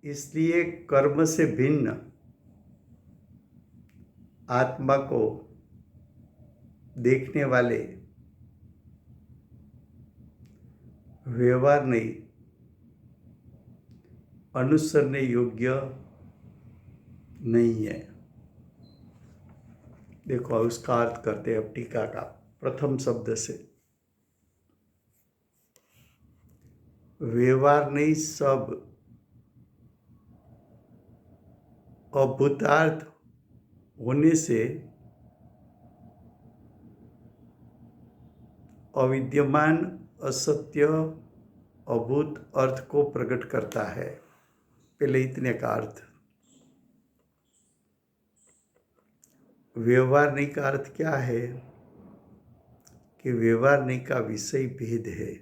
इसलिए कर्म से भिन्न आत्मा को देखने वाले व्यवहार नहीं, अनुसरने योग्य नहीं है। देखो उसका अर्थ करते हैं अब टीका का प्रथम शब्द से। व्यवहार नहीं, सब अभूतार्थ होने से अविद्यमान असत्य अभूत अर्थ को प्रकट करता है। पहले इतने का अर्थ। व्यवहार नहीं का अर्थ क्या है कि व्यवहार नहीं का विषय भेद है।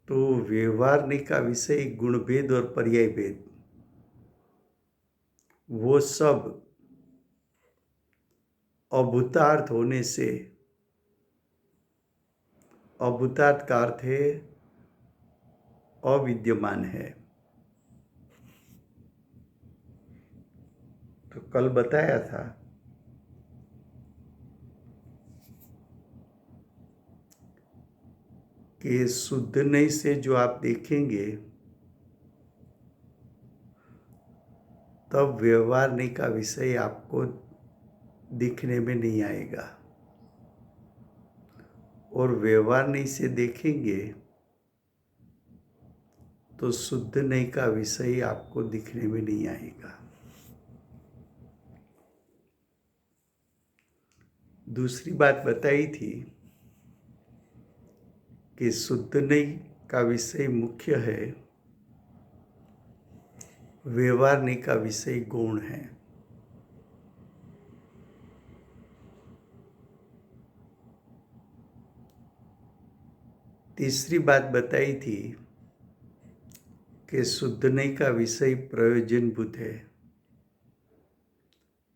तो व्यवहार नहीं का विषय गुण भेद और पर्याय भेद, वो सब अभूतार्थ होने से, अभूतार्थ का अर्थ है अविद्यमान है। तो कल बताया था कि शुद्ध नहीं से जो आप देखेंगे तब व्यवहार नहीं का विषय आपको दिखने में नहीं आएगा, और व्यवहार नहीं से देखेंगे तो शुद्ध नहीं का विषय आपको दिखने में नहीं आएगा। दूसरी बात बताई थी कि शुद्ध नहीं का विषय मुख्य है, व्यवहार नहीं का विषय गौण है। तीसरी बात बताई थी कि शुद्ध नहीं का विषय प्रयोजनभूत है,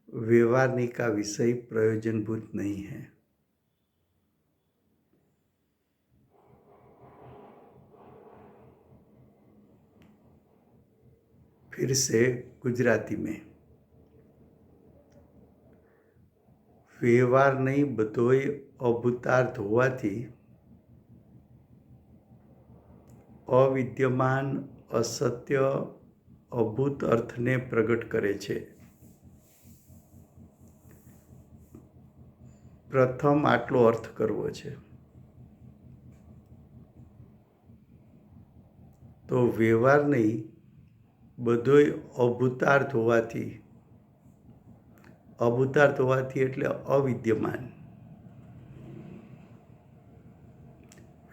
व्यवहार नहीं का विषय प्रयोजनभूत नहीं है। फिर से गुजराती में, व्यवहार नहीं बधोय अभूतार्थ होवाथी अविद्यमान असत्य अभूत अर्थने प्रगट करे छे। प्रथम आटलो अर्थ करवो छे। तो व्यवहार नहीं बधोय अभूतार्थ होवाथी, अभूतार्थ होवाथी एटले अविद्यमान।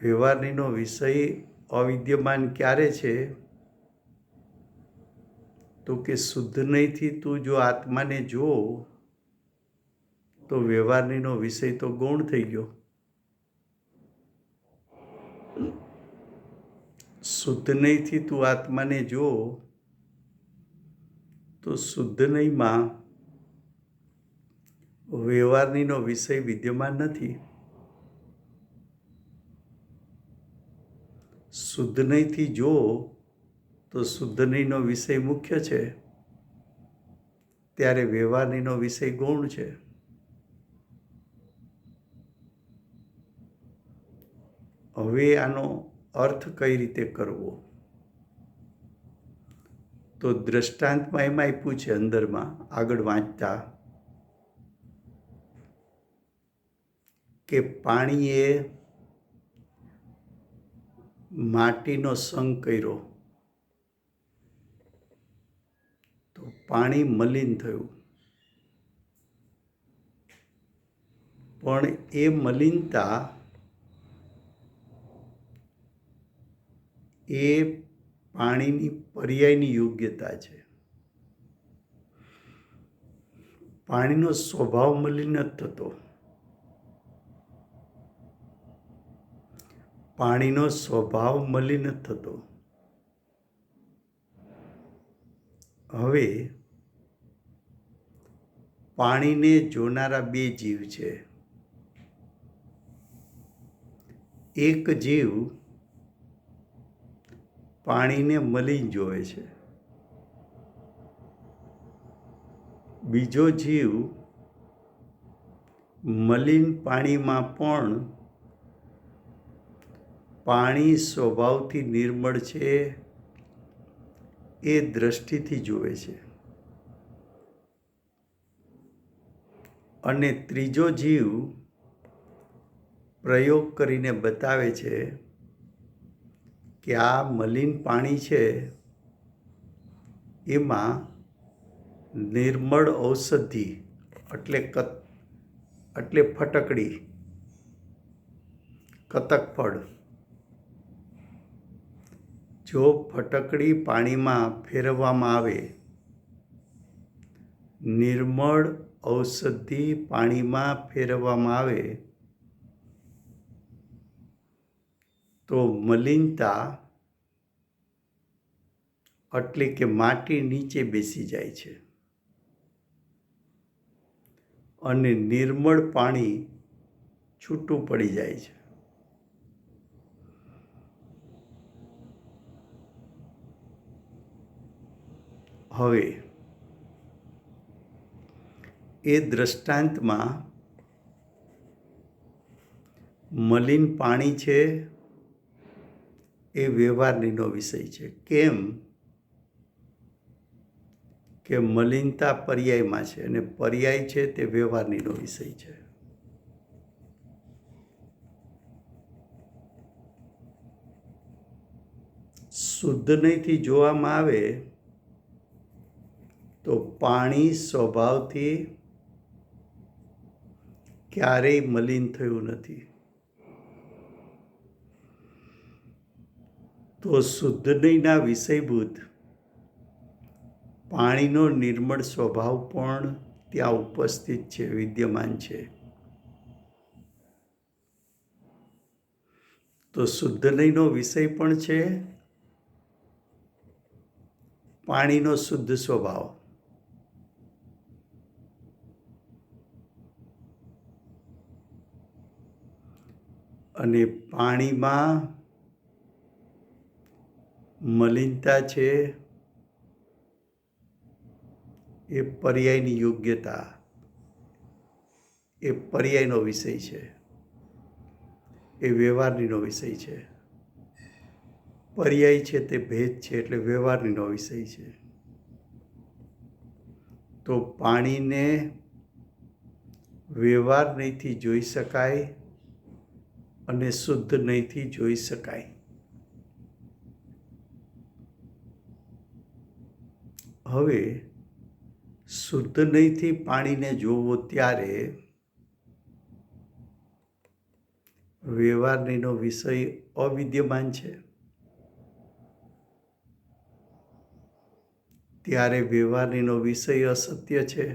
व्यवहार नो विषय अविद्यमान क्यारे छे तो कि शुद्ध नहीं थी तू जो आत्मा ने जो तो व्यवहार नो विषय तो गौण थई गयो। शुद्ध नहीं थी तू आत्मा ने जो तो शुद्ध नहीं मां व्यवहार नो विषय विद्यमान नहीं। शुद्ध नहीं थी जो तो शुद्ध नहीं नो विषय मुख्य है, त्यारे व्यवहार नो विषय गौण है। हवे आनो अर्थ कई रीते करवो तो दृष्टांत में एम आप्युं छे अंदर में आगळ वांचता के पाणीए माटीनो संग कर्यो तो पाणी मलिन थयुं, पण ए मलिनता ए पाणीनी पर्यायनी योग्यता छे। पाणीनो स्वभाव मलिन नथी थतो। पाणीनो स्वभाव मलिन नथी थतो। हवे पाणीने जोनारा बे जीव छे, એક જીવ પાણીને મલિન જોવે છે, બીજો જીવ મલિન પાણીમાં પણ પાણી સ્વભાવથી નિર્મળ છે એ દ્રષ્ટિથી જુએ છે, અને ત્રીજો જીવ પ્રયોગ કરીને બતાવે છે કે આ મલિન પાણી છે એમાં નિર્મળ ઔષધિ એટલે ફટકડી, કતકફળ, જો ફટકડી પાણીમાં ફેરવવામાં આવે, નિર્મળ ઔષધિ પાણીમાં ફેરવવામાં આવે તો મલિનતા એટલે કે માટી નીચે બેસી જાય છે અને નિર્મળ પાણી છૂટું પડી જાય છે. હવે એ દ્રષ્ટાંતમાં મલિન પાણી છે એ વ્યવહારનો વિષય છે. કેમ કે મલિનતા પર્યાયમાં છે અને પર્યાય છે તે વ્યવહારનો વિષય છે. શુદ્ધ નહીંથી જોવામાં આવે તો પાણી સ્વભાવથી ક્યારેય મલિન થયું નથી. તો શુદ્ધ નહીંના વિષયભૂત પાણીનો નિર્મળ સ્વભાવ પણ ત્યાં ઉપસ્થિત છે, વિદ્યમાન છે. તો શુદ્ધ નહીંનો વિષય પણ છે પાણીનો શુદ્ધ સ્વભાવ, અને પાણીમાં મલિનતા છે એ પર્યાયની યોગ્યતા, એ પર્યાયનો વિષય છે, એ વ્યવહારનો વિષય છે. પર્યાય છે તે ભેદ છે એટલે વ્યવહારનો વિષય છે. તો પાણીને વ્યવહાર નહીંથી જોઈ શકાય અને શુદ્ધ નહીંથી જોઈ શકાય. હવે શુદ્ધ નહીંથી પાણીને જોવો ત્યારે વ્યવહારનો વિષય અવિદ્યમાન છે, ત્યારે વ્યવહારનો વિષય અસત્ય છે,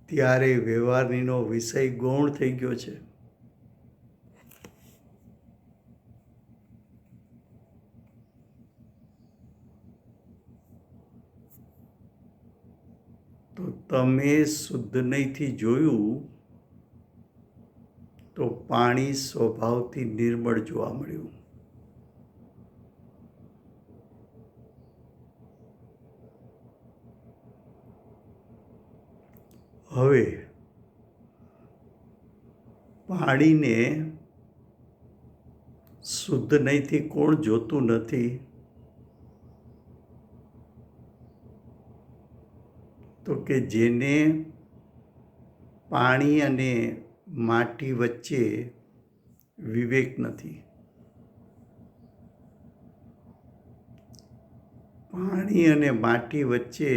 ત્યારે વ્યવહારનો વિષય ગૌણ થઈ ગયો છે. તો તમે શુદ્ધ નહીંથી જોયું તો પાણી સ્વભાવથી નિર્મળ જોવા મળ્યું. હવે પાણીને શુદ્ધ નહીંથી કોણ જોતું નથી? તો કે જેને પાણી અને માટી વચ્ચે વિવેક નથી, પાણી અને માટી વચ્ચે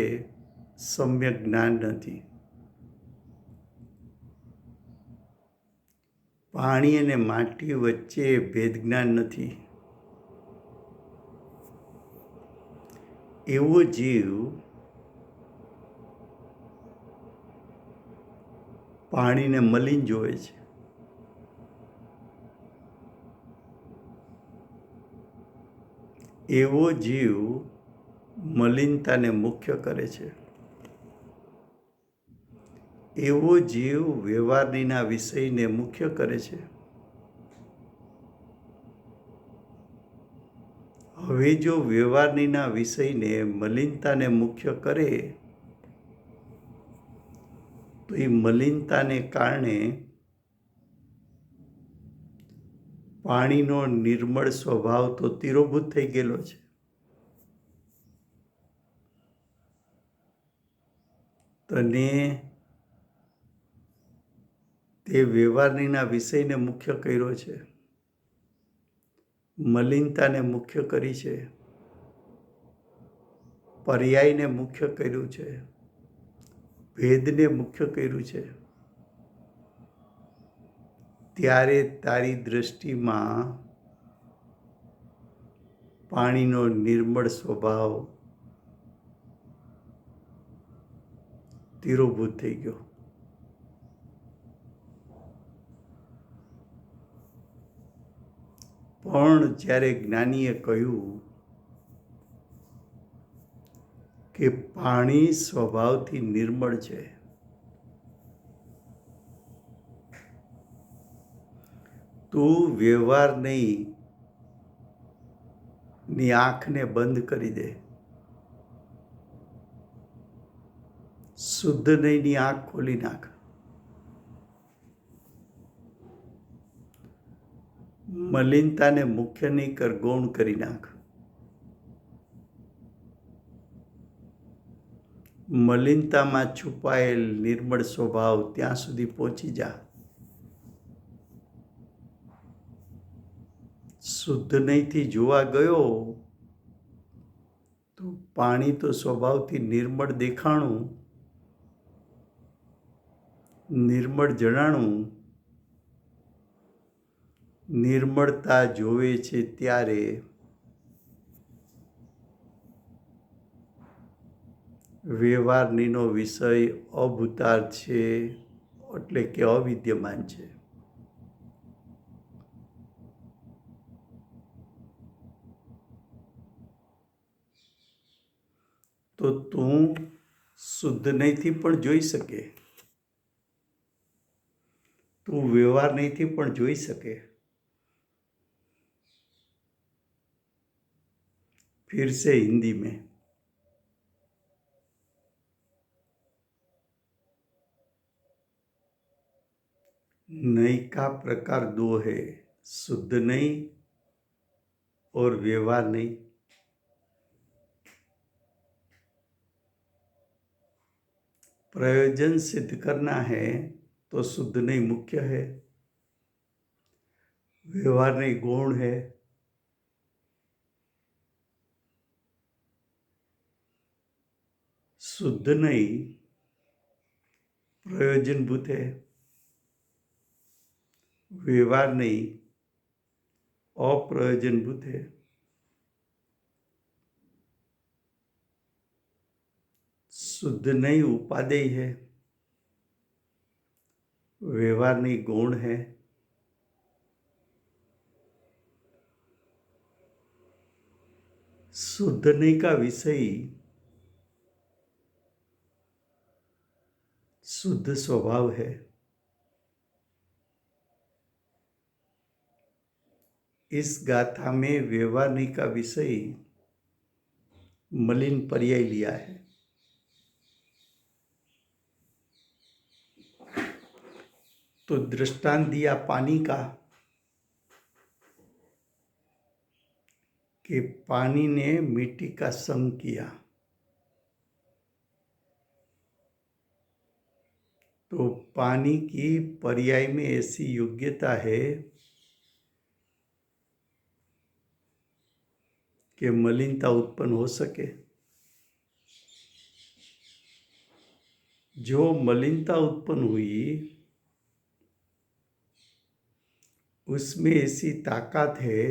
સમ્યક જ્ઞાન નથી, પાણી અને માટી વચ્ચે ભેદ જ્ઞાન નથી, એવો જીવ પાણીને મલિન જોવે છે. એવો જીવ મલિનતાને મુખ્ય કરે છે. એવો જીવ વ્યવહારનીના વિષયને મુખ્ય કરે છે. હવે જો વ્યવહારનીના વિષયને મલિનતાને મુખ્ય કરે તો એ મલિનતાને કારણે પાણીનો નિર્મળ સ્વભાવ તો તિરોભૂત થઈ ગયેલો છે. તને તે વ્યવહારનીના વિષયને મુખ્ય કર્યો છે, મલિનતાને મુખ્ય કરી છે, પર્યાયને મુખ્ય કર્યું છે, ભેદને મુખ્ય કર્યું છે. ત્યારે તારી દૃષ્ટિમાં પાણીનો નિર્મળ સ્વભાવ તિરોભૂત થઈ ગયો. પણ જ્યારે જ્ઞાનીએ કહ્યું કે પાણી સ્વભાવથી નિર્મળ છે, તું વ્યવહાર નહીં ની આંખને બંધ કરી દે, શુદ્ધ નહીંની આંખ ખોલી નાખ. મલિનતાને મુખ્ય નહીં કર, ગૌણ કરી નાખ. મલિનતામાં છુપાયેલ નિર્મળ સ્વભાવ ત્યાં સુધી પહોંચી જા. શુદ્ધ નહીંથી જોવા ગયો તો પાણી તો સ્વભાવથી નિર્મળ દેખાણું, નિર્મળ જણાણું. નિર્મળતા જોવે છે ત્યારે વ્યવહારનીનો વિષય અભૂતાર્થ છે, એટલે કે અવિદ્યમાન છે. તો તું શુદ્ધ નહીંથી પણ જોઈ શકે, તું વ્યવહાર નહીંથી પણ જોઈ શકે. फिर से हिंदी में, नई का प्रकार दो है, शुद्ध नहीं और व्यवहार नहीं. प्रयोजन सिद्ध करना है तो शुद्ध नहीं मुख्य है, व्यवहार नहीं गौण है. शुद्ध नहीं प्रयोजनभूत है, व्यवहार नहीं अप्रयोजनभूत है. शुद्ध नहीं उपादेय है, व्यवहार नहीं गौण है. शुद्ध नहीं का विषय शुद्ध स्वभाव है. इस गाथा में व्यवहारनी का विषय मलिन पर्याय लिया है. तो दृष्टांत दिया पानी का कि पानी ने मिट्टी का संग किया, तो पानी की पर्याय में ऐसी योग्यता है कि मलिनता उत्पन्न हो सके. जो मलिनता उत्पन्न हुई उसमें ऐसी ताकत है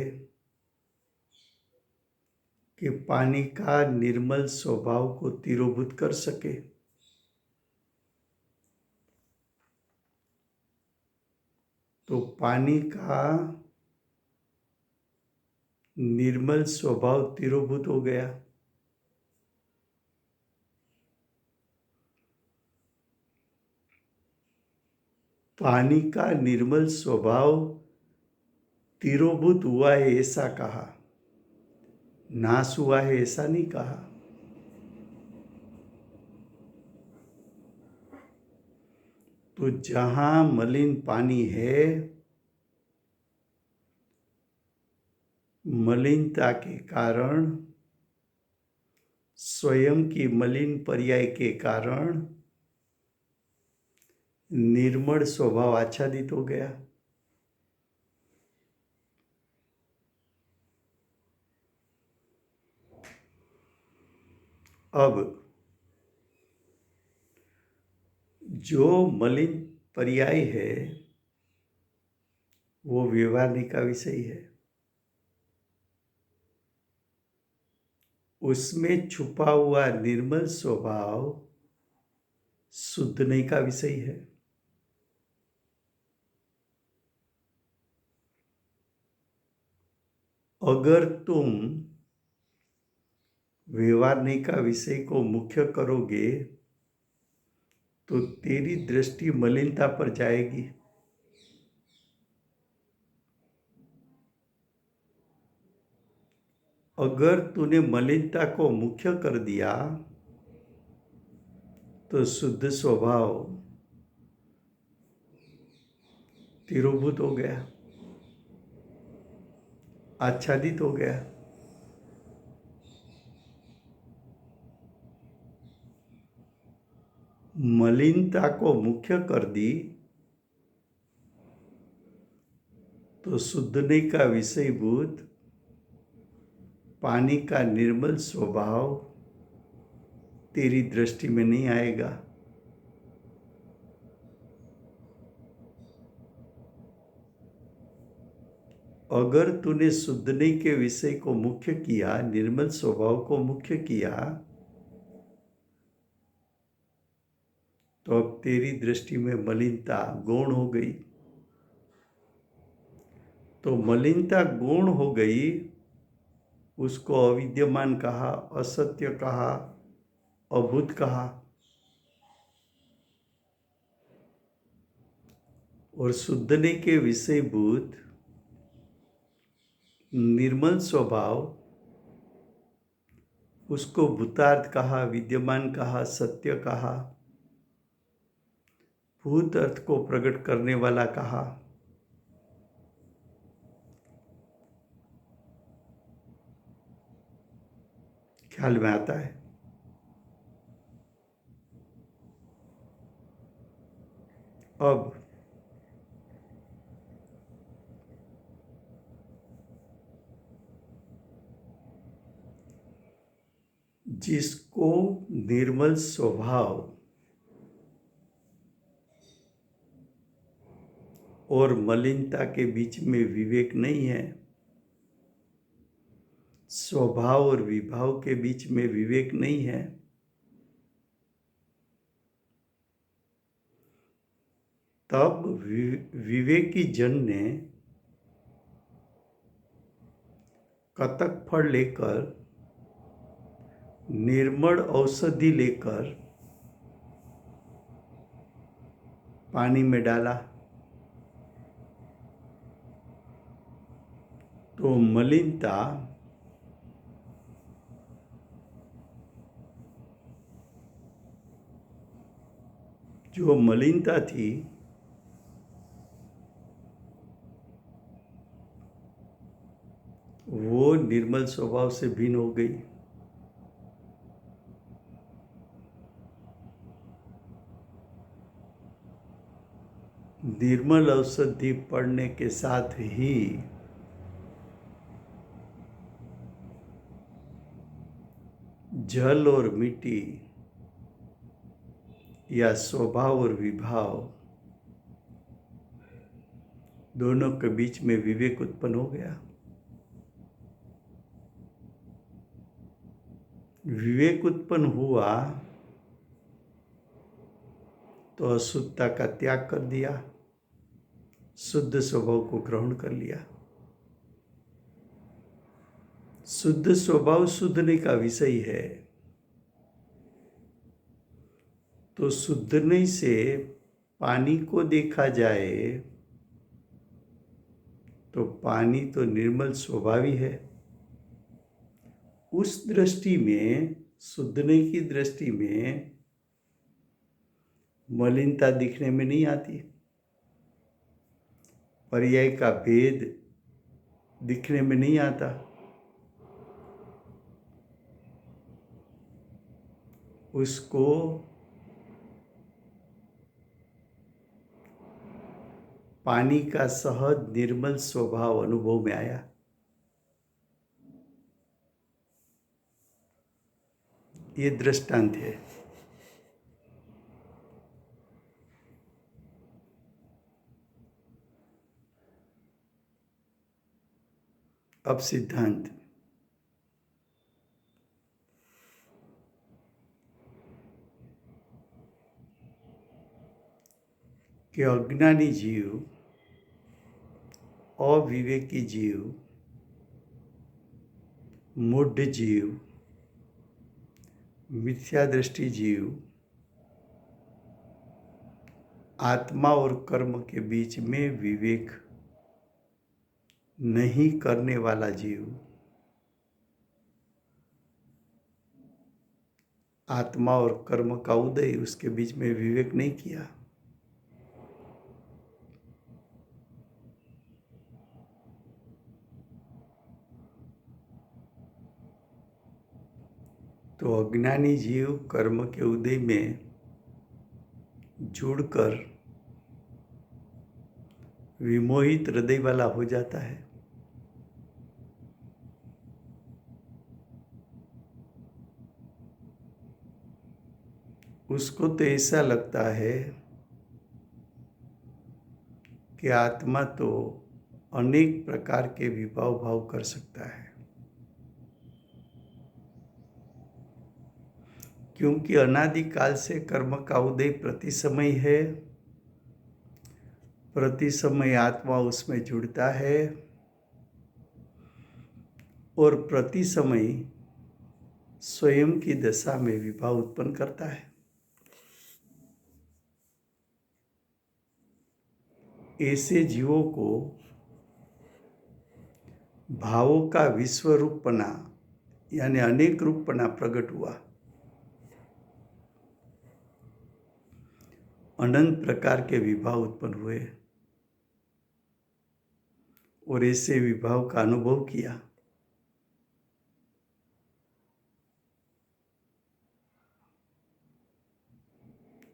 कि पानी का निर्मल स्वभाव को तिरोभूत कर सके. तो पानी का निर्मल स्वभाव तिरोभूत हो गया. पानी का निर्मल स्वभाव तिरोभूत हुआ है ऐसा कहा, नाश हुआ है ऐसा नहीं कहा। तो जहां मलिन पानी है, मलिनता के कारण, स्वयं की मलिन पर्याय के कारण निर्मल स्वभाव आच्छादित हो गया। अब जो मलिन पर्याय है वो व्यवहारिक का विषय है, उसमें छुपा हुआ निर्मल स्वभाव शुद्धने का विषय है। अगर तुम व्यवहारने का विषय को मुख्य करोगे तो तेरी दृष्टि मलिनता पर जाएगी। अगर तूने मलिनता को मुख्य कर दिया तो शुद्ध स्वभाव तिरोभूत हो गया, आच्छादित हो गया। मलिनता को मुख्य कर दी तो शुद्धने का विषयभूत पानी का निर्मल स्वभाव तेरी दृष्टि में नहीं आएगा। अगर तूने शुद्धने के विषय को मुख्य किया, निर्मल स्वभाव को मुख्य किया, तो अब तेरी दृष्टि में मलिनता गौण हो गई। तो मलिनता गौण हो गई, उसको अविद्यमान कहा, असत्य कहा, अभूत कहा। और शुद्धने के विषयभूत निर्मल स्वभाव, उसको भूतार्थ कहा, विद्यमान कहा, सत्य कहा, भूत अर्थ को प्रकट करने वाला कहा। ख्याल में आता है? अब जिसको निर्मल स्वभाव और मलिनता के बीच में विवेक नहीं है, स्वभाव और विभाव के बीच में विवेक नहीं है, तब विवेकी जन ने कतक फल लेकर, निर्मल औषधि लेकर पानी में डाला तो मलिनता जो मलिनता थी वो निर्मल स्वभाव से भिन्न हो गई। निर्मल औषधि पड़ने के साथ ही जल और मिट्टी या स्वभाव और विभाव दोनों के बीच में विवेक उत्पन्न हो गया। विवेक उत्पन्न हुआ तो अशुद्धता का त्याग कर दिया, शुद्ध स्वभाव को ग्रहण कर लिया। शुद्ध स्वभाव शुद्धने का विषय है, तो शुद्धने से पानी को देखा जाए तो पानी तो निर्मल स्वभावी है। उस दृष्टि में, शुद्धने की दृष्टि में मलिनता दिखने में नहीं आती, पर्याय का भेद दिखने में नहीं आता। उसको पानी का सहज निर्मल स्वभाव अनुभव में आया। ये दृष्टांत है। अब सिद्धांत। कि अज्ञानी जीव, अविवेकी जीव, मूढ़ जीव, मिथ्या दृष्टि जीव, आत्मा और कर्म के बीच में विवेक नहीं करने वाला जीव, आत्मा और कर्म का उदय, उसके बीच में विवेक नहीं किया, तो अज्ञानी जीव कर्म के उदय में जुड़कर विमोहित हृदय वाला हो जाता है। उसको तो ऐसा लगता है कि आत्मा तो अनेक प्रकार के विभाव भाव कर सकता है, क्योंकि अनादिकाल से कर्म का उदय प्रति समय है, प्रति समय आत्मा उसमें जुड़ता है और प्रति समय स्वयं की दशा में विभाव उत्पन्न करता है। ऐसे जीवों को भावों का विश्व रूपपना यानी अनेक रूपपना प्रकट हुआ। अनंत प्रकार के विभाव उत्पन्न हुए और ऐसे विभाव का अनुभव किया।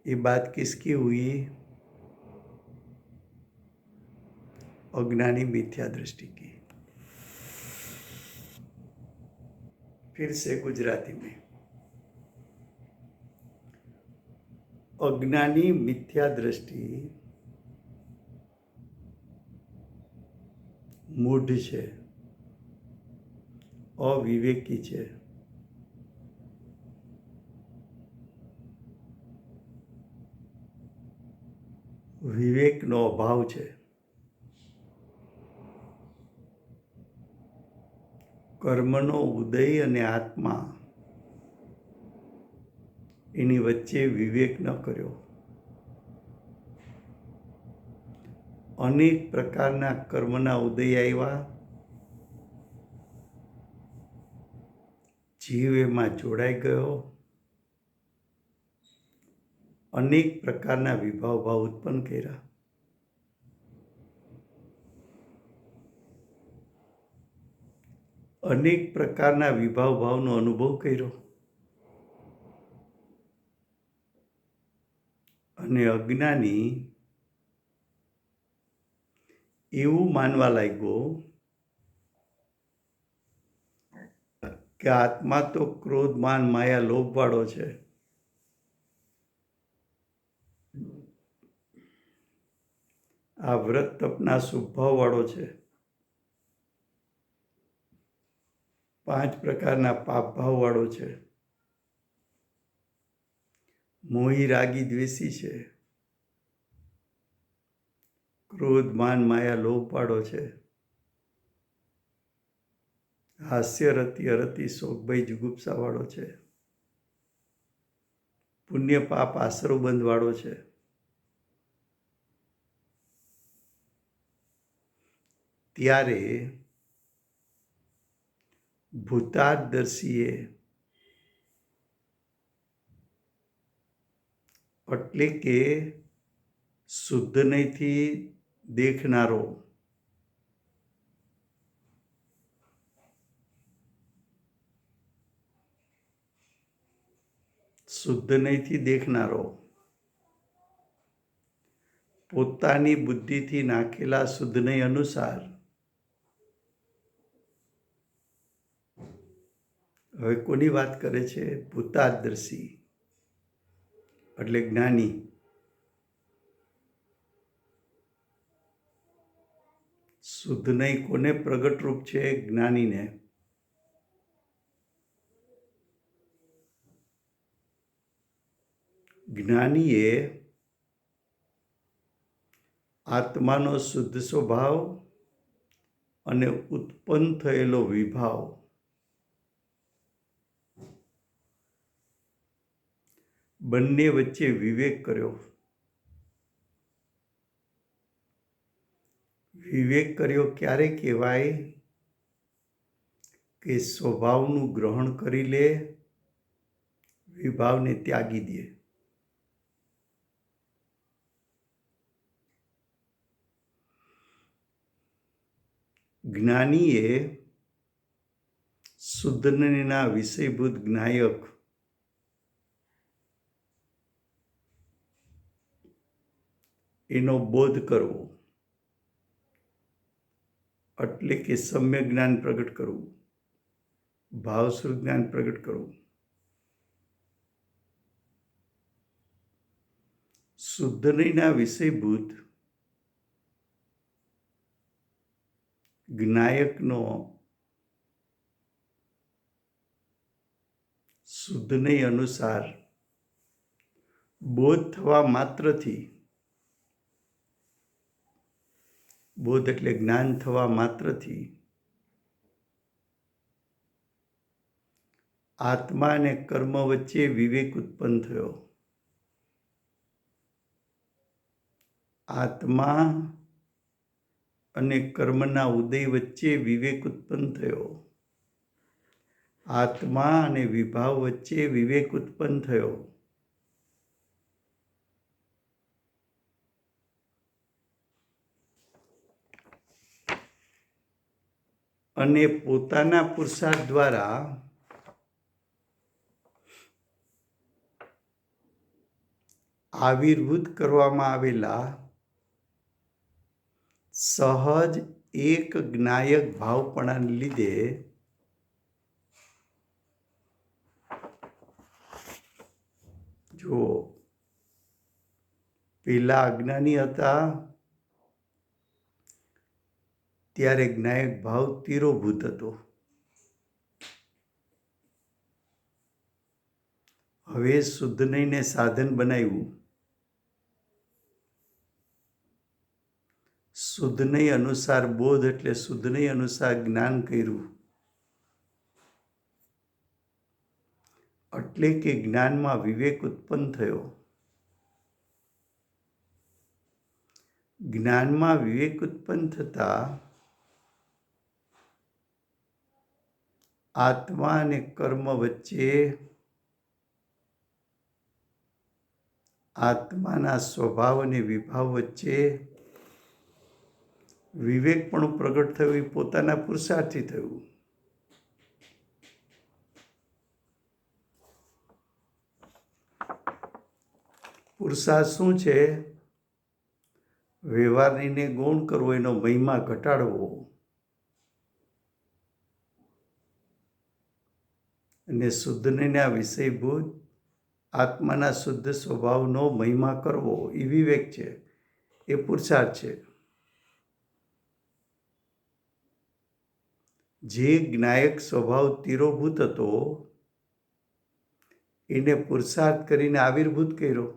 ये बात किसकी हुई? अज्ञानी मिथ्या दृष्टि की। फिर से गुजराती में, अज्ञानी मिथ्या दृष्टि मूढ़ છે, અવિવેકી છે। વિવેકનો અભાવ છે। કર્મનો ઉદય અને આત્મા એની વચ્ચે વિવેક ન કર્યો। અનેક પ્રકારના કર્મના ઉદય આવ્યા, જીવ એમાં જોડાઈ ગયો, અનેક પ્રકારના વિભાવ ભાવ ઉત્પન્ન કર્યા। અનેક પ્રકારના વિભાવ ભાવનો અનુભવ કર્યો અને અજ્ઞાની એવું માનવા લાગ્યો કે આત્મા તો ક્રોધ માન માયા લોભ વાળો છે, આ વ્રત તપના સ્વભાવ વાળો છે, 5 પ્રકારના પાપ ભાવ વાળો છે, મોહી રાગી દ્વેષી છે, ક્રોધ માન માયા લોભ વાળો છે, હાસ્ય રતિ અરતિ શોક ભય જુગુપ્સા વાળો છે, પુણ્ય પાપ આશ્રવબંધ વાળો છે, ત્યારે ભૂતાદર્શીએ એટલે કે શુદ્ધ નહીંથી દેખનારો પોતાની બુદ્ધિથી નાખેલા શુદ્ધ નહીં અનુસાર હવે કોની વાત કરે છે? ભૂતાદર્શી એટલે જ્ઞાની. શુદ્ધ નહીં કોને પ્રગટ રૂપ છે? જ્ઞાનીને. જ્ઞાનીએ આત્માનો શુદ્ધ સ્વભાવ અને ઉત્પન્ન થયેલો વિભાવ બંને વચ્ચે વિવેક કર્યો. વિવેક કર્યો ક્યારે કહેવાય? કે સ્વભાવનું ગ્રહણ કરી લે, વિભાવને ત્યાગી દે. જ્ઞાનીએ શુદ્ધના વિષયભૂત જ્ઞાયક એનો બોધ કરવો એટલે કે સમ્યક જ્ઞાન પ્રગટ કરવું, ભાવસ્વરૂપ જ્ઞાન પ્રગટ કરવું. શુદ્ધ નહીંના વિષયભૂત જ્ઞાયકનો શુદ્ધ નહીં અનુસાર બોધ થવા માત્રથી, બોધ એટલે જ્ઞાન થવા માત્રથી આત્મા અને કર્મ વચ્ચે વિવેક ઉત્પન્ન થયો. આત્મા અને કર્મના ઉદય વચ્ચે વિવેક ઉત્પન્ન થયો. આત્મા અને વિભાવ વચ્ચે વિવેક ઉત્પન્ન થયો. અને પોતાના પુરુષાર્થ દ્વારા આવિર્ભૂત કરવામાં આવેલા સહજ એક જ્ઞાયક ભાવપણાને લીધે જો પેલા અજ્ઞાની હતા ત્યારે જ્ઞાયક ભાવ તિરોભૂત હતો. હવે શુદ્ધ નહીંને સાધન બનાવ્યું. શુદ્ધ નહીં અનુસાર બોધ એટલે શુદ્ધ નહીં અનુસાર જ્ઞાન કર્યું. એટલે કે જ્ઞાનમાં વિવેક ઉત્પન્ન થયો. જ્ઞાનમાં વિવેક ઉત્પન્ન થતા આત્મા અને કર્મ વચ્ચે, આત્માના સ્વભાવ અને વિભાવ વચ્ચે વિવેક પણ પ્રગટ થયું. એ પોતાના પુરુષાર્થથી થયું. પુરુષાર્થ શું છે? વ્યવહારને ગૌણ કરવો, એનો મહિમા ઘટાડવો અને શુદ્ધના વિષયભૂત આત્માના શુદ્ધ સ્વભાવનો મહિમા કરવો એ વિવેક છે, એ પુરુષાર્થ છે. જે જ્ઞાયક સ્વભાવ તિરોભૂત હતો એને પુરુષાર્થ કરીને આવિર્ભૂત કર્યો.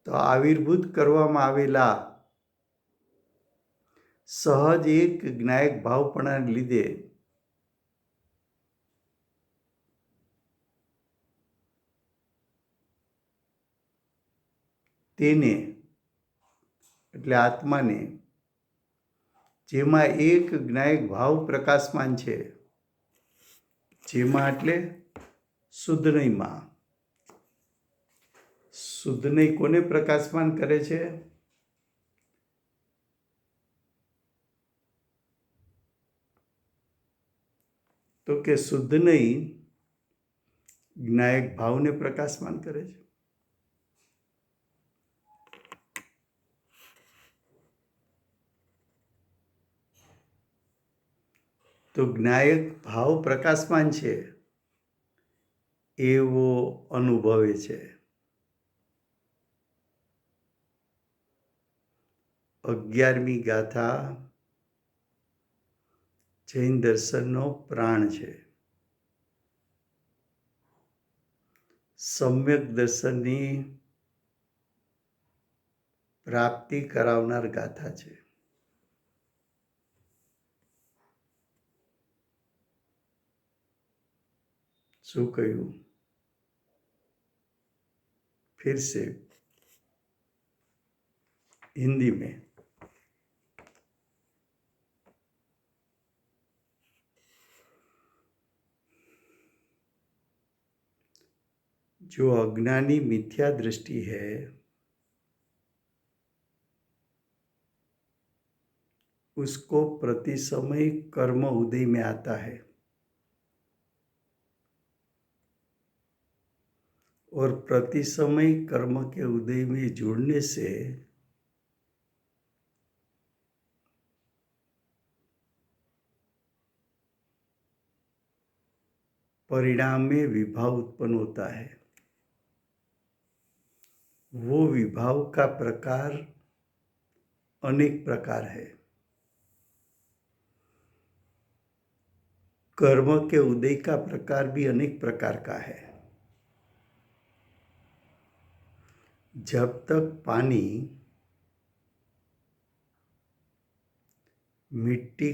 તો આવિર્ભૂત કરવામાં આવેલા સહજ એક જ્ઞાયક ભાવપણાને લીધે તેને એટલે આત્માને, જેમાં એક જ્ઞાયક ભાવ પ્રકાશમાન છે, જેમાં એટલે શુદ્ધ નહીંમાં. શુદ્ધ નહીં કોને પ્રકાશમાન કરે છે? તો કે શુદ્ધ નહીં જ્ઞાયક ભાવને પ્રકાશમાન કરે છે. તો જ્ઞાયક ભાવ પ્રકાશમાન છે એવો અનુભવે છે. 11મી ગાથા જૈન દર્શનનો પ્રાણ છે. સમ્યક દર્શનની પ્રાપ્તિ કરાવનાર ગાથા છે. શું કહ્યું? फिर से हिंदी में. जो अज्ञानी मिथ्या दृष्टि है उसको प्रति समय कर्म उदय में आता है और प्रति समय कर्म के उदय में जुड़ने से परिणाम में विभाव उत्पन्न होता है. वो विभाव का प्रकार अनेक प्रकार है. कर्म के उदय का प्रकार भी अनेक प्रकार का है. जब तक पानी मिट्टी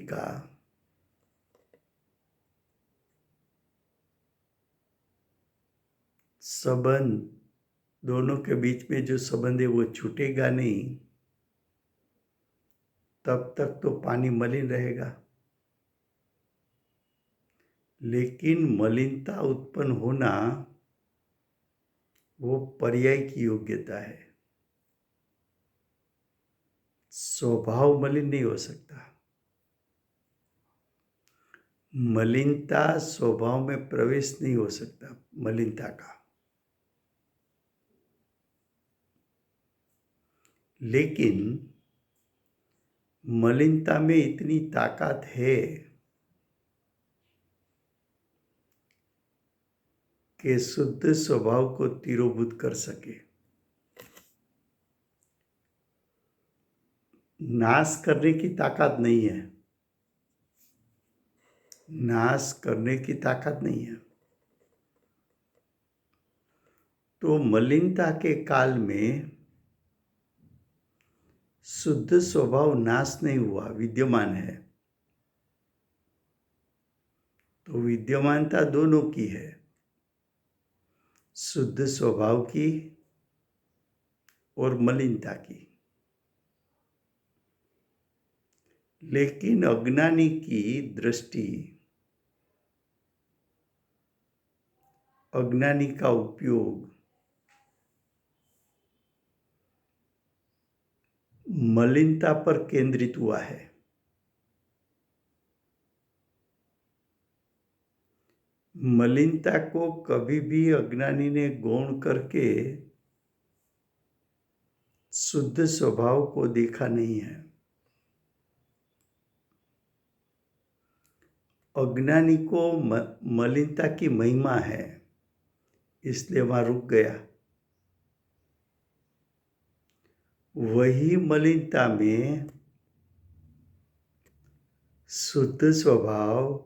का संबंध, दोनों के बीच में जो संबंध है वो छूटेगा नहीं, तब तक तो पानी मलिन रहेगा. लेकिन मलिनता उत्पन्न होना वो पर्याय की योग्यता है. स्वभाव मलिन नहीं हो सकता. मलिनता स्वभाव में प्रवेश नहीं हो सकता. मलिनता का, लेकिन मलिनता में इतनी ताकत है कि शुद्ध स्वभाव को तिरोभूत कर सके. नाश करने की ताकत नहीं है. नाश करने की ताकत नहीं है. तो मलिनता के काल में शुद्ध स्वभाव नाश नहीं हुआ, विद्यमान है. तो विद्यमानता दोनों की है, शुद्ध स्वभाव की और मलिनता की. लेकिन अज्ञानी की दृष्टि, अज्ञानी का उपयोग मलिनता पर केंद्रित हुआ है. मलिनता को कभी भी अज्ञानी ने गौण करके शुद्ध स्वभाव को देखा नहीं है. अज्ञानी को मलिनता की महिमा है, इसलिए वहां रुक गया. वही मलिनता में शुद्ध स्वभाव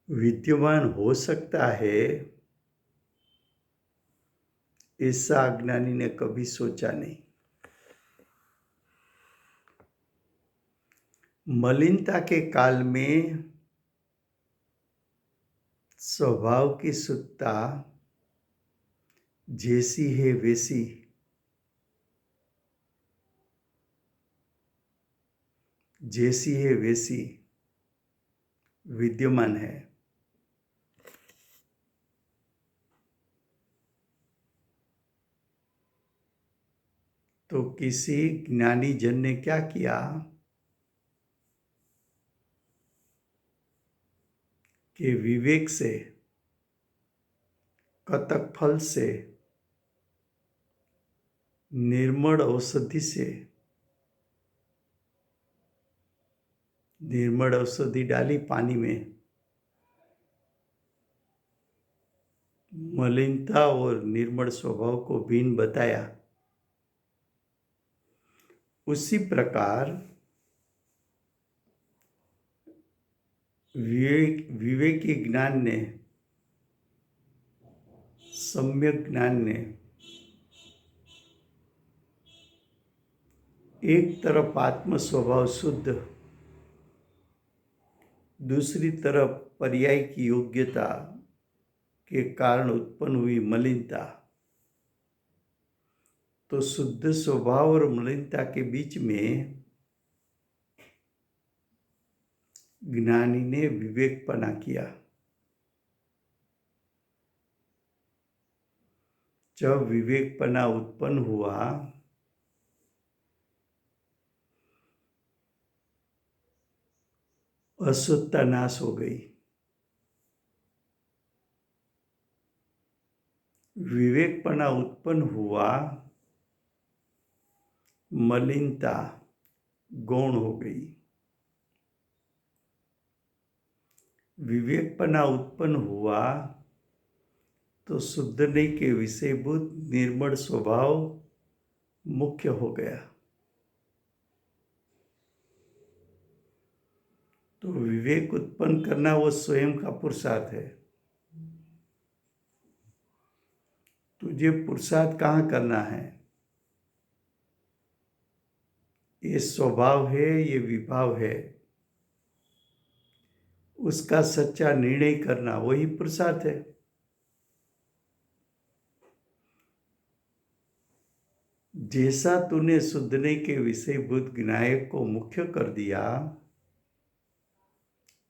विद्यमान हो सकता है, ऐसा अज्ञानी ने कभी सोचा नहीं. मलिनता के काल में स्वभाव की शुद्धता जैसी है वैसी विद्यमान है। तो किसी ज्ञानी जन ने क्या किया कि विवेक से, कतक फल से, निर्मल औषधि से, निर्मल औषधि डाली पानी में, मलिनता और निर्मल स्वभाव को भिन्न बताया। उसी प्रकार विवेकी ज्ञान ने, सम्यक ज्ञान ने एक तरफ आत्म स्वभाव शुद्ध, दूसरी तरफ पर्याय की योग्यता के कारण उत्पन्न हुई मलिनता, तो शुद्ध स्वभाव और मलिनता के बीच में ज्ञानी ने विवेकपना किया। जब विवेकपना उत्पन्न हुआ अशुद्धता नाश हो गई। विवेकपना उत्पन्न हुआ, मलिनता गौण हो गई। विवेकपना उत्पन्न हुआ तो शुद्धने के विषयभूत निर्मल स्वभाव मुख्य हो गया। तो विवेक उत्पन्न करना वो स्वयं का पुरुषार्थ है। तुझे पुरुषार्थ कहाँ करना है? ये स्वभाव है, ये विभाव है, उसका सच्चा निर्णय करना वही पुरुषार्थ है। जैसा तूने शुद्धने के विषयभूत ज्ञायक को मुख्य कर दिया,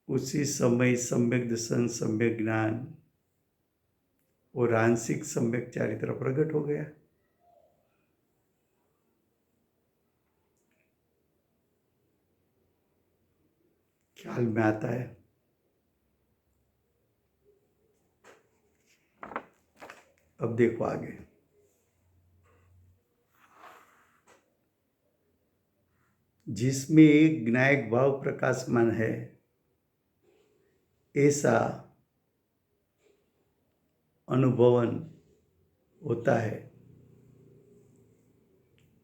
उसी समय सम्यक दर्शन, सम्यक ज्ञान और आंशिक सम्यक चारित्र प्रकट हो गया। ख्याल में आता है? अब देखो आगे। जिसमें एक ज्ञायक भाव प्रकाशमान है, ऐसा अनुभवन होता है।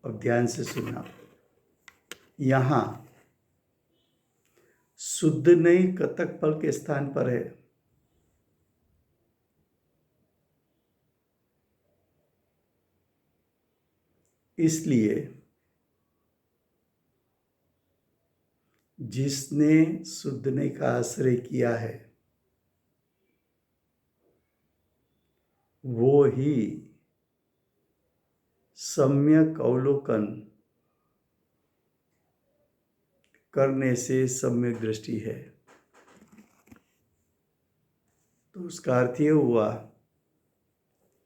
अब ध्यान से सुनना। यहाँ शुद्ध नहीं कतक फल के स्थान पर है। इसलिए जिसने शुद्धने का आश्रय किया है वो ही सम्यक अवलोकन करने से सम्यक दृष्टि है। तो उसका अर्थ ये हुआ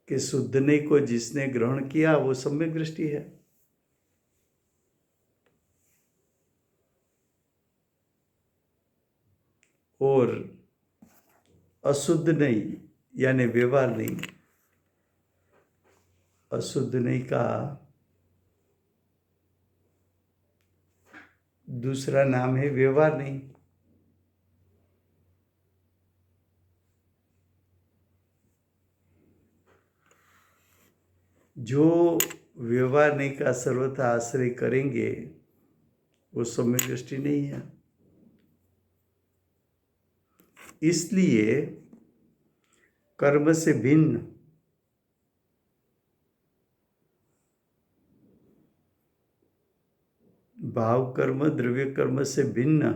कि शुद्धने को जिसने ग्रहण किया वो सम्यक दृष्टि है। और अशुद्ध नहीं यानी व्यवहार नहीं, अशुद्ध नहीं का दूसरा नाम है व्यवहार नहीं। जो व्यवहार नहीं का सर्वथा आश्रय करेंगे वो सम्यक दृष्टि नहीं है। इसलिए कर्म से भिन्न भाव कर्म, द्रव्य कर्म से भिन्न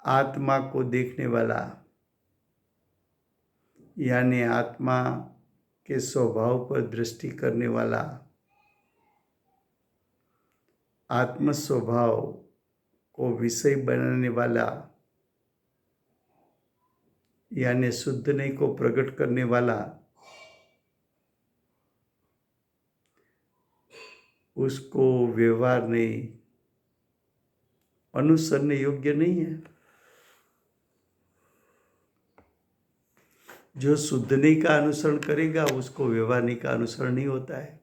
आत्मा को देखने वाला यानी आत्मा के स्वभाव पर दृष्टि करने वाला, आत्म स्वभाव को विषय बनाने वाला, यानी शुद्ध नहीं को प्रकट करने वाला, उसको व्यवहार नहीं, अनुसरने योग्य नहीं है। जो शुद्ध नहीं का अनुसरण करेगा उसको व्यवहार नहीं का अनुसरण नहीं होता है,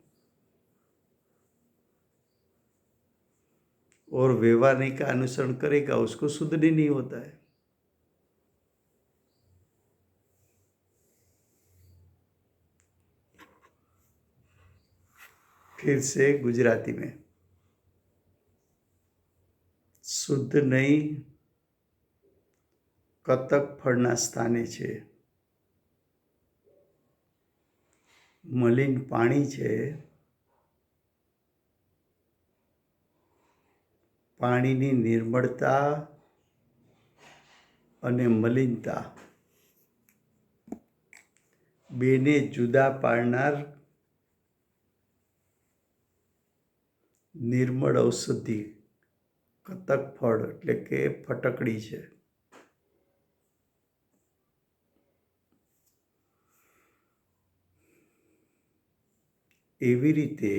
और व्यवहार नहीं का अनुसरण करेगा उसको शुद्ध नहीं होता है। फिर से गुजराती में, શુદ્ધ નહીં કતક ફળના સ્થાને છે, મલિન પાણી છે, પાણીની નિર્મળતા અને મલિનતા બેને જુદા પાડનાર નિર્મળ ઔષધિ કતક ફળ એટલે કે ફટકડી છે। એવી રીતે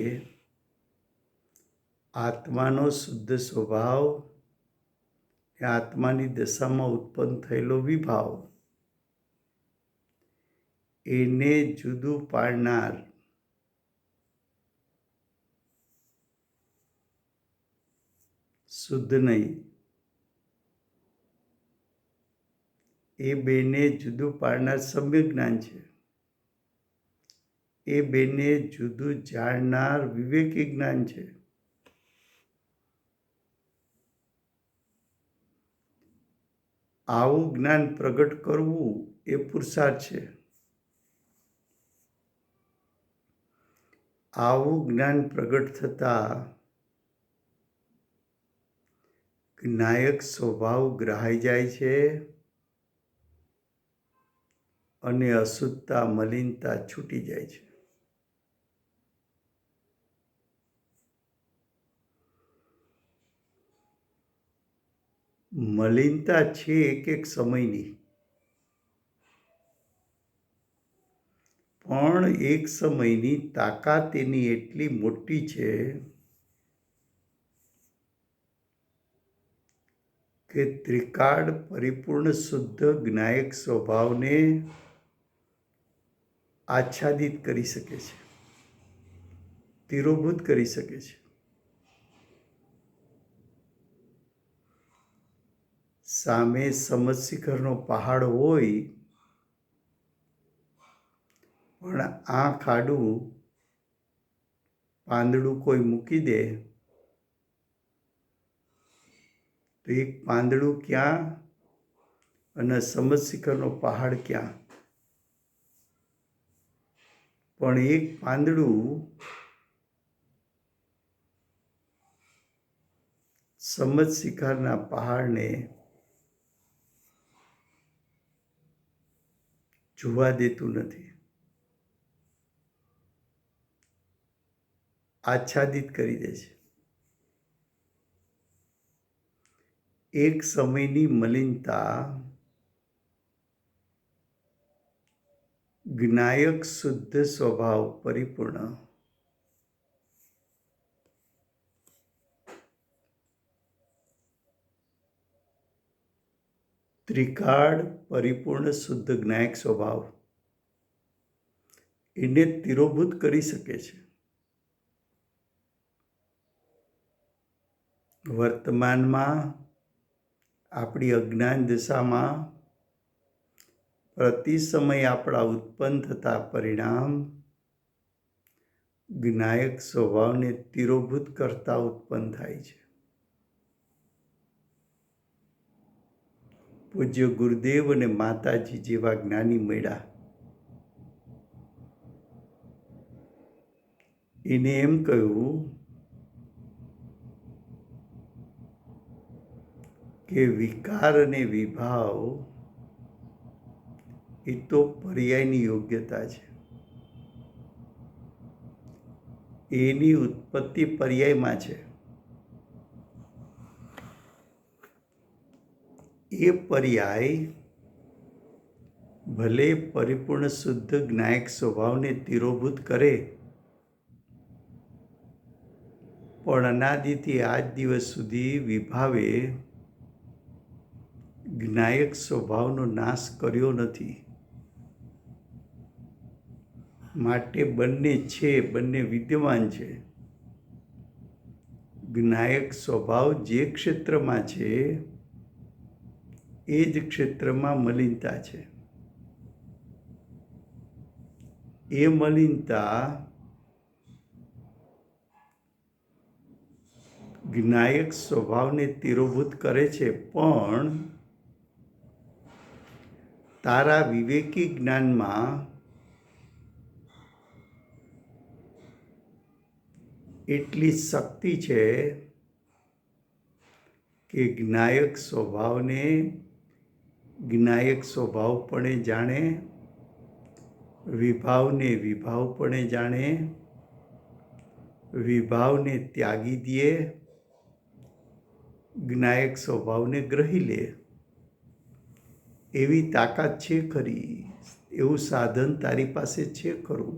આત્માનો શુદ્ધ સ્વભાવ એ આત્માની દશામાં ઉત્પન્ન થયેલો વિભાવ એને જુદું પાડનાર શુદ્ધ નહીં, એ બેને જુદું પાડનાર સમ્યક જ્ઞાન છે, એ બેને જુદું જાણનાર વિવેકી જ્ઞાન છે। આવું જ્ઞાન પ્રગટ કરવું એ પુરુષાર્થ છે। આવું જ્ઞાન પ્રગટ થતા જ્ઞાયક સ્વભાવ ગ્રહાઈ જાય છે અને અશુદ્ધતા મલિનતા છૂટી જાય છે। મલિનતા છે એક સમયની, પણ એક સમયની તાકાત એની એટલી મોટી છે કે ત્રિકાળ પરિપૂર્ણ શુદ્ધ જ્ઞાયક સ્વભાવને આચ્છાદિત કરી શકે છે, તિરોભૂત કરી શકે છે। સામે સમજ શિખરનો પહાડ હોય પણ આંખ આડું પાંદડું કોઈ મૂકી દે તો એક પાંદડું ક્યાં અને સમજ શિખરનો પહાડ ક્યાં? પણ એક પાંદડું સમજ શિખરના પહાડને જોવા દેતું નથી, આચ્છાદિત કરી દે છે। એક સમયની મલિનતા જ્ઞાયક શુદ્ધ સ્વભાવ પરિપૂર્ણ ત્રિકાળ પરિપૂર્ણ શુદ્ધ જ્ઞાયક સ્વભાવ એને તિરોભૂત કરી શકે છે। વર્તમાનમાં આપણી અજ્ઞાન દશામાં પ્રતિ સમય આપણા ઉત્પન્ન થતા પરિણામ જ્ઞાયક સ્વભાવને તિરોભૂત કરતા ઉત્પન્ન થાય છે। પૂજ્ય ગુરુદેવ અને માતાજી જેવા જ્ઞાની મળ્યા, એને એમ કહ્યું કે વિકાર અને વિભાવ એ તો પર્યાયની યોગ્યતા છે. એની ઉત્પત્તિ પર્યાયમાં છે. એ પર્યાય ભલે પરિપૂર્ણ શુદ્ધ જ્ઞાયક સ્વભાવને તિરોભૂત કરે, પણ અનાદિથી આજ દિવસ સુધી વિભાવે જ્ઞાયક સ્વભાવનો નાશ કર્યો નથી. માટે બંને છે, બંને વિદ્યમાન છે. જ્ઞાયક સ્વભાવ જે ક્ષેત્રમાં છે એ જ ક્ષેત્રમાં મલિનતા છે. એ મલિનતા જ્ઞાયક સ્વભાવને તિરોભૂત કરે છે, પણ તારા વિવેકી જ્ઞાનમાં એટલી શક્તિ છે કે જ્ઞાયક સ્વભાવને જ્ઞાયક સ્વભાવપણે જાણે, વિભાવને વિભાવપણે જાણે, વિભાવને ત્યાગી દે, જ્ઞાયક સ્વભાવને ગ્રહી લે. એવી તાકાત છે ખરી, એવું સાધન તારી પાસે છે ખરું.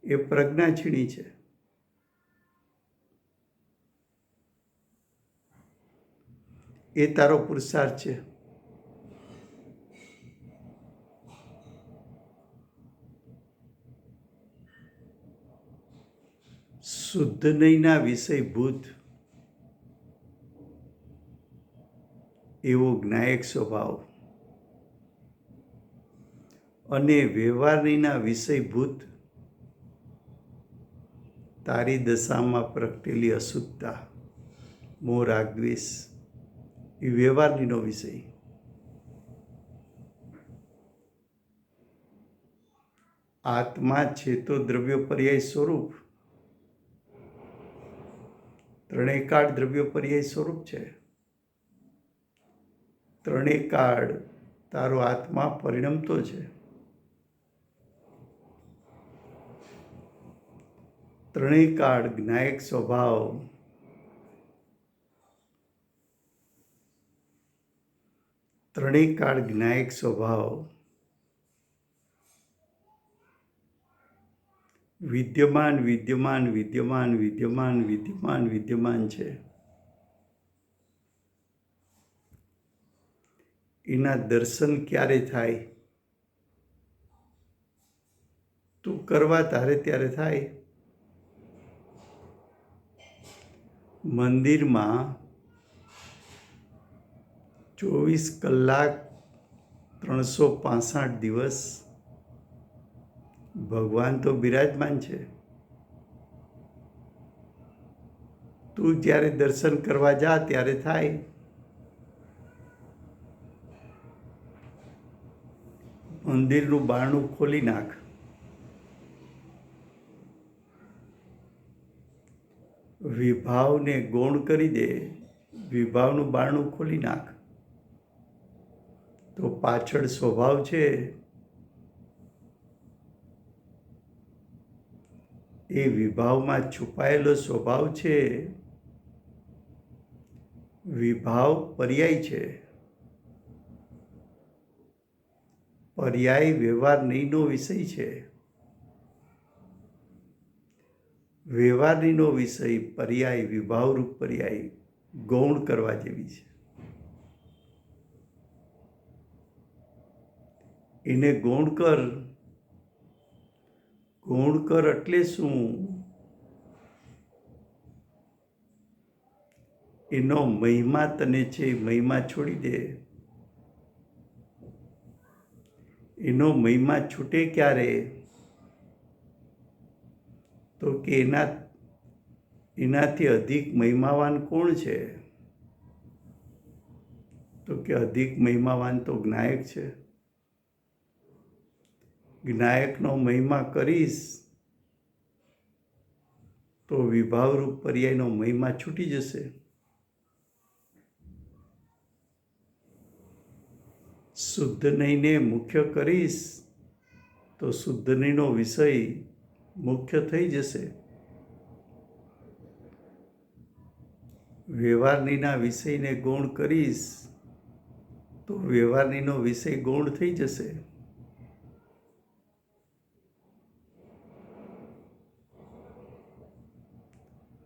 એ પ્રજ્ઞાક્ષીણી છે. એ તારો પુરુષાર્થ છે. શુદ્ધ નહીંના વિષયભૂત એવો જ્ઞાયક સ્વભાવ અને વ્યવહારનીના વિષયભૂત તારી દશામાં પ્રગટેલી અશુદ્ધતા, મોહ, રાગ, દ્વેષ એ વ્યવહારનીનો વિષય. આત્મા છે તો દ્રવ્ય પર્યાય સ્વરૂપ, ત્રણેય કાળ દ્રવ્ય પર્યાય સ્વરૂપ છે. ત્રણેય કાળ તારો આત્મા પરિણમતો છે. ત્રણેય કાળ જ્ઞાયક સ્વભાવ ત્રણેય કાળ જ્ઞાયક સ્વભાવ વિદ્યમાન વિદ્યમાન વિદ્યમાન વિદ્યમાન વિદ્યમાન વિદ્યમાન છે. એના દર્શન ક્યારે થાય? તું કરવા તારે ત્યારે થાય. મંદિરમાં 24 કલાક 365 દિવસ ભગવાન તો બિરાજમાન છે. તું જ્યારે દર્શન કરવા જા ત્યારે થાય. મંદિરનું બારણું ખોલી નાખ. વિભાવને ગૌણ કરી દે. વિભાવનું બારણું ખોલી નાખ. તો પાછળ સ્વભાવ છે એ વિભાવમાં છુપાયેલો સ્વભાવ છે. વિભાવ પર્યાય છે. પર્યાય વ્યવહાર નહીંનો વિષય છે. વ્યવહારનીનો વિષય પર્યાય, વિભાવરૂપ પર્યાય ગૌણ કરવા જેવી છે. એને ગૌણ કર. ગૌણ કર એટલે શું? એનો મહિમા તને છે, મહિમા છોડી દે. એનો મહિમા છૂટે ક્યારે? તો કે એનાથી અધિક મહિમાવાન કોણ છે? તો કે અધિક મહિમાવાન તો જ્ઞાયક છે. જ્ઞાયકનો મહિમા કરીશ તો વિભાવરૂપ પર્યાયનો મહિમા છૂટી જશે. શુદ્ધ નહીંને મુખ્ય કરીશ તો શુદ્ધ નહીંનો વિષય મુખ્ય થઈ જશે. વ્યવહારનીના વિષયને ગૌણ કરીશ તો વ્યવહારનીનો વિષય ગૌણ થઈ જશે.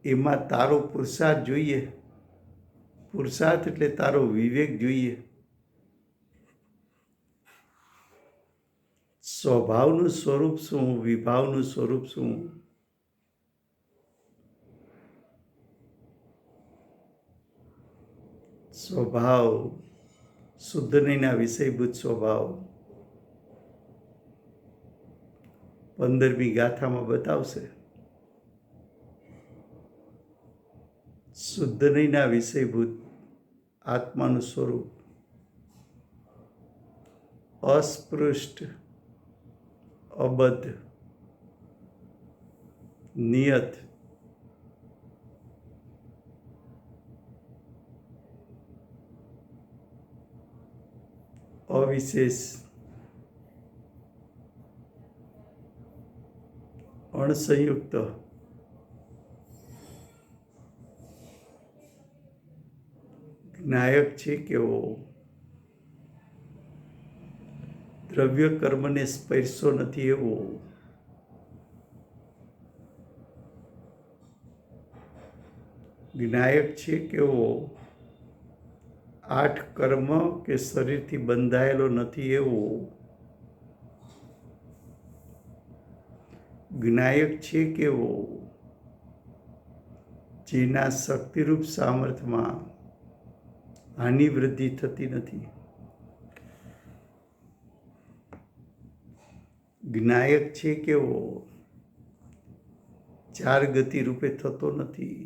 એમાં તારો પુરુષાર્થ જોઈએ. પુરુષાર્થ એટલે તારો વિવેક જોઈએ. સ્વભાવનું સ્વરૂપ શું, વિભાવનું સ્વરૂપ શું? સ્વભાવ શુદ્ધ નહીંના વિષયભૂત સ્વભાવ 15મી ગાથામાં બતાવશે. શુદ્ધ નહીંના વિષયભૂત આત્માનું સ્વરૂપ અસ્પૃષ્ટ, અબદ્ધ, નિયત, અવિશેષ, અણસંયુક્ત, જ્ઞાયક છે કેવો, દ્રવ્ય કર્મને સ્પર્શો નથી એવો, જ્ઞાયક છે કેવો, 8 કર્મ કે શરીરથી બંધાયેલો નથી એવો, જ્ઞાયક છે કેવો, જેના શક્તિરૂપ સામર્થ્યમાં હાનિ વૃદ્ધિ થતી નથી, જ્ઞાયક છે કેવો, 4 ગતિ રૂપે થતો નથી,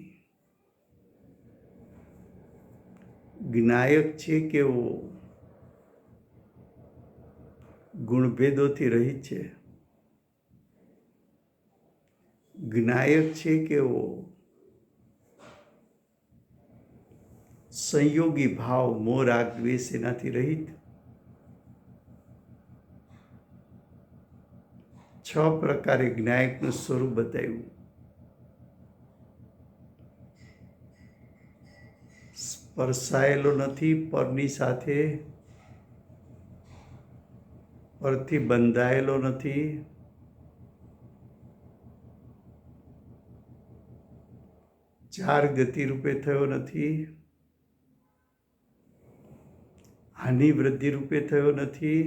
જ્ઞાયક છે કેવો, ગુણભેદોથી રહિત છે, જ્ઞાયક છે કેવો, સંયોગી ભાવ મોહ રાગ દ્વેષ એનાથી રહિત, 6 પ્રકારે જ્ઞાયકનું સ્વરૂપ બતાવ્યું. સ્પર્શાયેલો નથી પરની સાથે, પરથી બંધાયેલો નથી, ચાર ગતિ રૂપે થયો નથી, હાનિ વૃદ્ધિ રૂપે થયો નથી,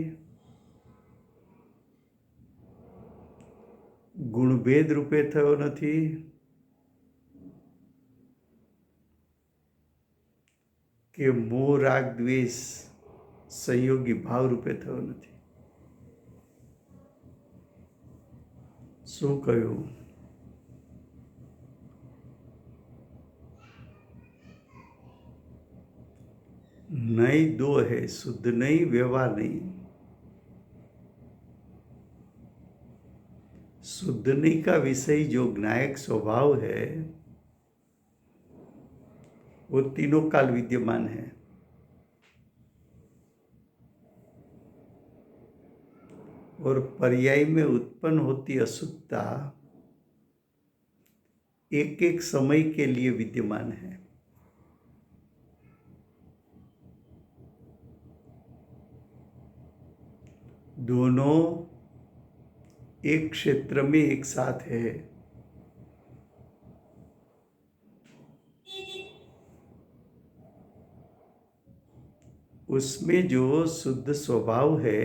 ગુણભેદ રૂપે થયો નથી, કે મોહ રાગ દ્વેષ સંયોગી ભાવ રૂપે થયો નથી. શું કહ્યું? नहीं दो है, शुद्ध नहीं, व्यवहार नहीं. शुद्ध नहीं का विषय जो ज्ञायक स्वभाव है वो तीनों काल विद्यमान है. और पर्याय में उत्पन्न होती अशुद्धता एक एक समय के लिए विद्यमान है. दोनों एक क्षेत्र में एक साथ है. उसमें जो शुद्ध स्वभाव है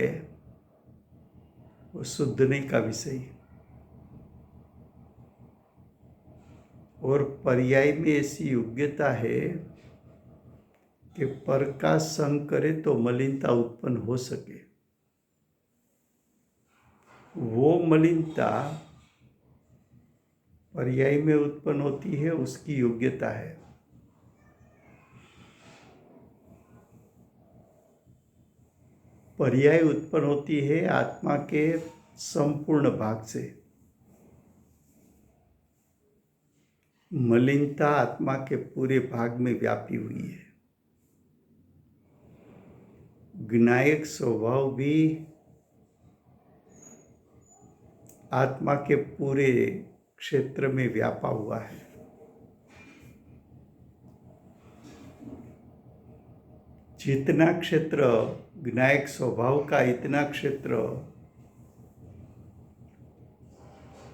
वो शुद्ध नहीं का विषय, और पर्याय में ऐसी योग्यता है कि पर का संग करे तो मलिनता उत्पन्न हो सके. वो मलिनता पर्याय में उत्पन्न होती है, उसकी योग्यता है. पर्याय उत्पन्न होती है आत्मा के संपूर्ण भाग से. मलिनता आत्मा के पूरे भाग में व्यापी हुई है. ज्ञायक स्वभाव भी आत्मा के पूरे क्षेत्र में व्यापा हुआ है। जितना क्षेत्र ज्ञायक स्वभाव का, इतना क्षेत्र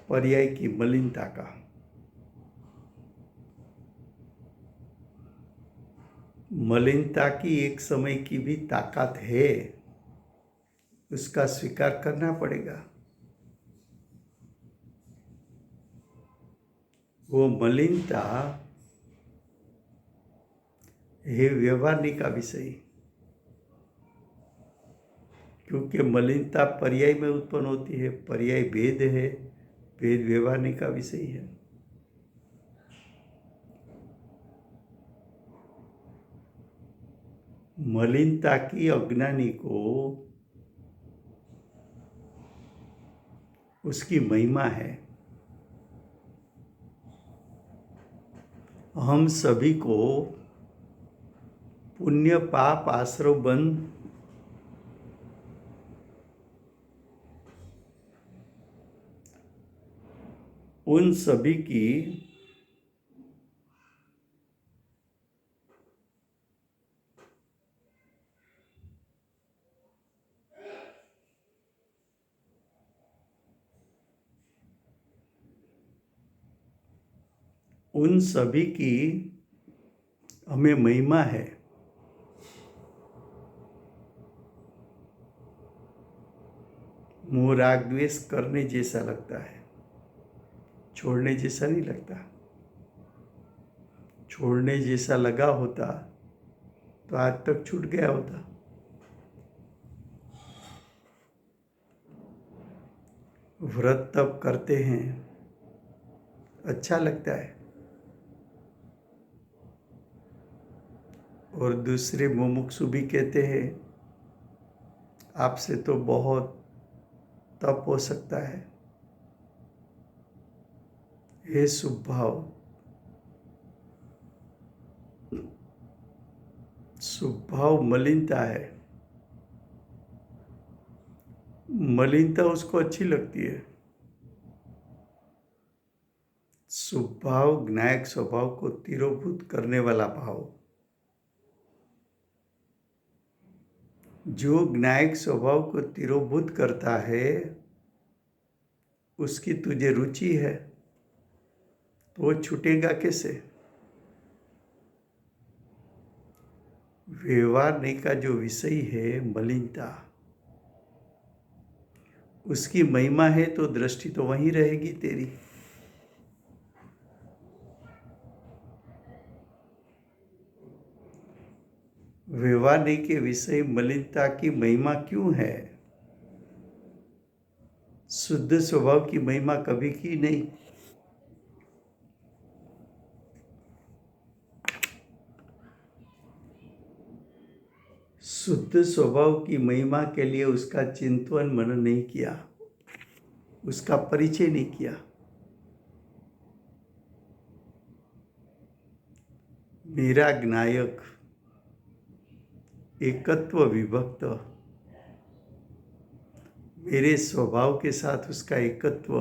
पर्याय की मलिनता का। मलिनता की एक समय की भी ताकत है, उसका स्वीकार करना पड़ेगा। वो मलिनता है व्यवहारने का विषय, क्योंकि मलिनता पर्याय में उत्पन्न होती है। पर्याय भेद है, भेद व्यवहारने का विषय है। मलिनता की अज्ञानी को उसकी महिमा है। हम सभी को पुण्य पाप आश्रव बंध उन सभी की हमें महिमा है। मोह राग द्वेष करने जैसा लगता है, छोड़ने जैसा नहीं लगता। छोड़ने जैसा लगा होता तो आज तक छूट गया होता। व्रत तब करते हैं, अच्छा लगता है, और दूसरे मुमुक्षु भी कहते हैं आपसे तो बहुत तप हो सकता है। हे शुभ भाव, शुभ भाव मलिनता है। मलिनता उसको अच्छी लगती है। शुभ भाव ज्ञायक स्वभाव को तिरोभूत करने वाला भाव। जो ज्ञायक स्वभाव को तिरोभूत करता है, उसकी तुझे रुचि है तो वो छूटेगा कैसे? व्यवहारने का जो विषय है मलिनता, उसकी महिमा है तो दृष्टि तो वहीं रहेगी तेरी। व्यवहारने के विषय मलिनता की महिमा क्यों है? शुद्ध स्वभाव की महिमा कभी की नहीं। शुद्ध स्वभाव की महिमा के लिए उसका चिंतन मनन नहीं किया, उसका परिचय नहीं किया। मेरा ज्ञायक एकत्व विभक्त, मेरे स्वभाव के साथ उसका एकत्व,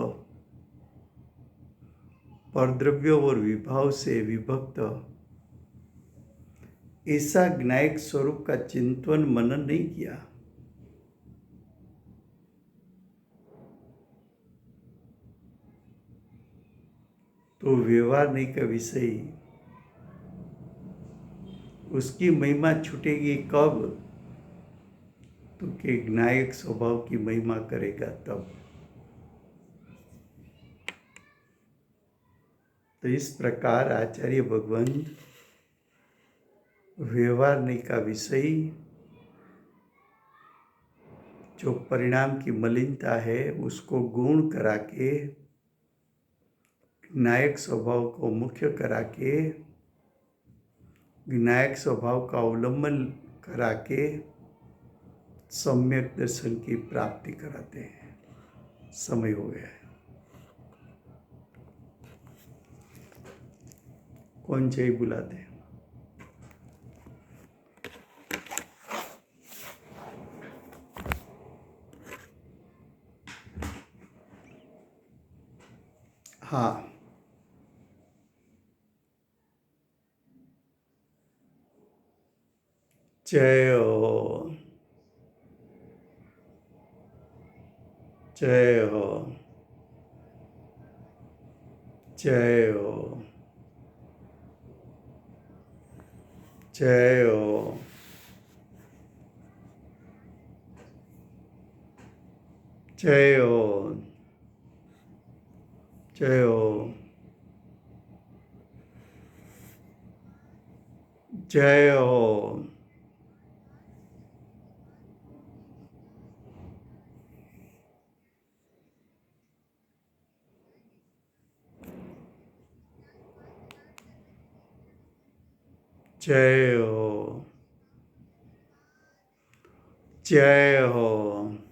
परद्रव्य और विभाव से विभक्त, ऐसा ज्ञायक स्वरूप का चिंतन मनन नहीं किया। तो व्यवहार नहीं का विषय, उसकी महिमा छूटेगी कब? तो के ज्ञायक स्वभाव की महिमा करेगा तब। तो इस प्रकार आचार्य भगवान व्यवहारने का विषय, जो परिणाम की मलिनता है, उसको गुण करा के, ज्ञायक स्वभाव को मुख्य करा के, ज्ञायक स्वभाव का अवलंबन करा के सम्यक दर्शन की प्राप्ति कराते हैं। समय हो गया है। कौन चाहिए बुलाते हैं? हाँ। जय हो, जय हो, जय हो, जय हो, जय हो, जय हो, जय हो, जय हो, जय हो।